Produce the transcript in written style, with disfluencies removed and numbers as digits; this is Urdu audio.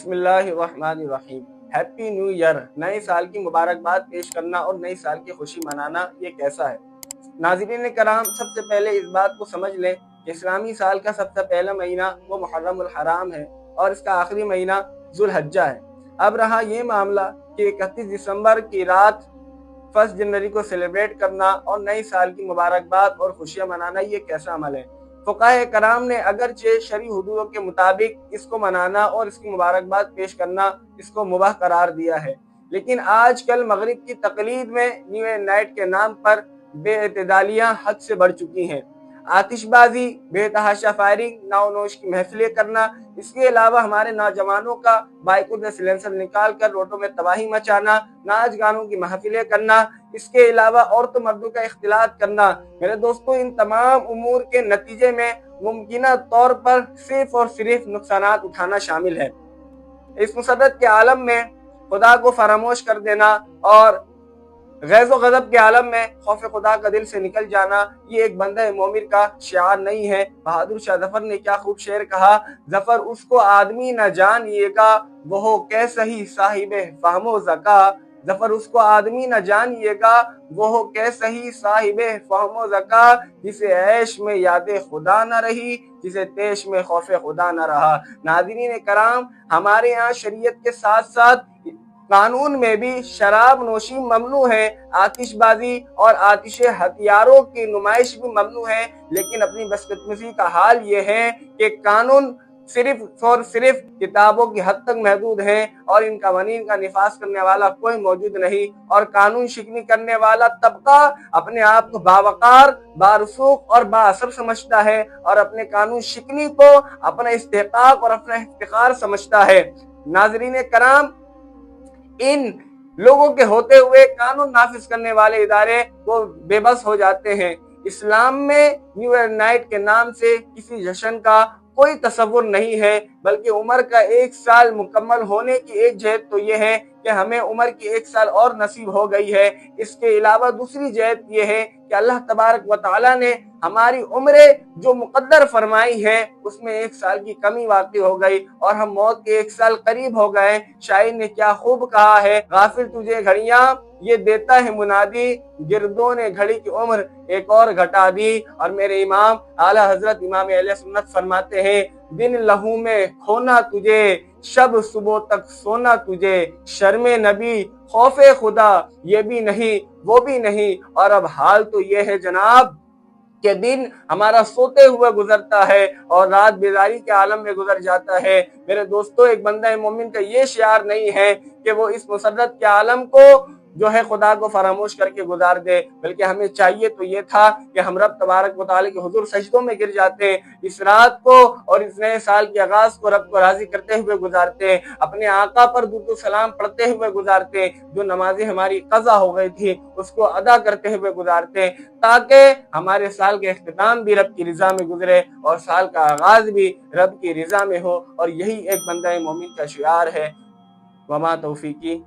بسم اللہ الرحمن الرحیم۔ ہیپی نیو ایئر، نئے سال کی مبارکباد پیش کرنا اور نئی سال کی خوشی منانا یہ کیسا ہے؟ ناظرین کرام، سب سے پہلے اس بات کو سمجھ لیں کہ اسلامی سال کا سب سے پہلا مہینہ وہ محرم الحرام ہے اور اس کا آخری مہینہ ذوالحجہ ہے۔ اب رہا یہ معاملہ کہ 31 دسمبر کی رات 1 جنوری کو سیلیبریٹ کرنا اور نئی سال کی مبارکباد اور خوشیاں منانا یہ کیسا عمل ہے؟ فقہائے کرام نے اگرچہ شرعی حدودوں کے مطابق اس کو منانا اور اس کی مبارکباد پیش کرنا اس کو مباح قرار دیا ہے، لیکن آج کل مغرب کی تقلید میں نیو ایئر نائٹ کے نام پر بے اعتدالیاں حد سے بڑھ چکی ہیں۔ آتش بازی، بے تحاشا فائرنگ، ناؤ نوش کی محفلیں کرنا، اس کے علاوہ ہمارے نوجوانوں کا بائکوں سے سلنسر نکال کر روڈوں میں تباہی مچانا، ناچ گانوں کی محفلیں کرنا، اس کے علاوہ عورتوں مردوں کا اختلاط کرنا، میرے دوستو ان تمام امور کے نتیجے میں ممکنہ طور پر صرف اور صرف نقصانات اٹھانا شامل ہے۔ اس مسرت کے عالم میں خدا کو فراموش کر دینا اور غیظ و غضب کے عالم میں خوف خدا کا دل سے نکل جانا یہ ایک بندہ مومن کا شعار نہیں ہے۔ بہادر شاہ ظفر نے کیا خوب شعر کہا: ظفر اس کو آدمی نہ جانیے گا، وہ ہو کیسا ہی صاحب فہم و ذکا۔ ظفر اس کو آدمی نہ جانیے گا، وہ ہو کیسا ہی صاحب فہم و ذکا، جسے عیش میں یاد خدا نہ رہی، جسے تیش میں خوف خدا نہ رہا۔ ناظرین کرام، ہمارے یہاں شریعت کے ساتھ ساتھ قانون میں بھی شراب نوشی ممنوع ہے، آتش بازی اور آتش ہتھیاروں کی نمائش بھی ممنوع ہے، لیکن اپنی بدقسمتی کا حال یہ ہے کہ قانون صرف اور صرف کتابوں کی حد تک محدود ہیں اور ان قوانین کا نفاذ کرنے والا کوئی موجود نہیں، اور قانون شکنی کرنے والا طبقہ اپنے آپ کو باوقار، بارسوخ اور بااثر سمجھتا ہے اور اپنے قانون شکنی کو اپنا استحقاق اور اپنا افتخار سمجھتا ہے۔ ناظرین کرام، ان لوگوں کے ہوتے ہوئے قانون نافذ کرنے والے ادارے وہ بے بس ہو جاتے ہیں۔ اسلام میں نیو ایئر نائٹ کے نام سے کسی جشن کا کوئی تصور نہیں ہے، بلکہ عمر کا 1 سال مکمل ہونے کی ایک جہت تو یہ ہے کہ ہمیں عمر کی 1 سال اور نصیب ہو گئی ہے۔ اس کے علاوہ دوسری جہت یہ ہے کہ اللہ تبارک و تعالیٰ نے ہماری عمریں جو مقدر فرمائی ہے اس میں 1 سال کی کمی واقع ہو گئی اور ہم موت کے 1 سال قریب ہو گئے۔ شاعر نے کیا خوب کہا ہے: غافل تجھے گھڑیاں یہ دیتا ہے منادی، گردوں نے گھڑی کی عمر ایک اور گھٹا دی۔ اور میرے امام اعلیٰ حضرت امام اہل سنت فرماتے ہیں: دن لہو میں کھونا تجھے، شب صبح تک سونا تجھے، شرم نبی خوف خدا یہ بھی نہیں وہ بھی نہیں۔ اور اب حال تو یہ ہے جناب کہ دن ہمارا سوتے ہوئے گزرتا ہے اور رات بیداری کے عالم میں گزر جاتا ہے۔ میرے دوستو، ایک بندہ مومن کا یہ شعار نہیں ہے کہ وہ اس مسرت کے عالم کو جو ہے خدا کو فراموش کر کے گزار دے، بلکہ ہمیں چاہیے تو یہ تھا کہ ہم رب تبارک و تعالی کے حضور سجدوں میں گر جاتے ہیں، اس رات کو اور اس نئے سال کے آغاز کو رب کو راضی کرتے ہوئے گزارتے ہیں، اپنے آقا پر درود و سلام پڑھتے ہوئے گزارتے ہیں، جو نمازیں ہماری قضا ہو گئی تھی اس کو ادا کرتے ہوئے گزارتے ہیں، تاکہ ہمارے سال کا اختتام بھی رب کی رضا میں گزرے اور سال کا آغاز بھی رب کی رضا میں ہو۔ اور یہی ایک بندہ مومن کا شعار ہے۔ وما توفیقی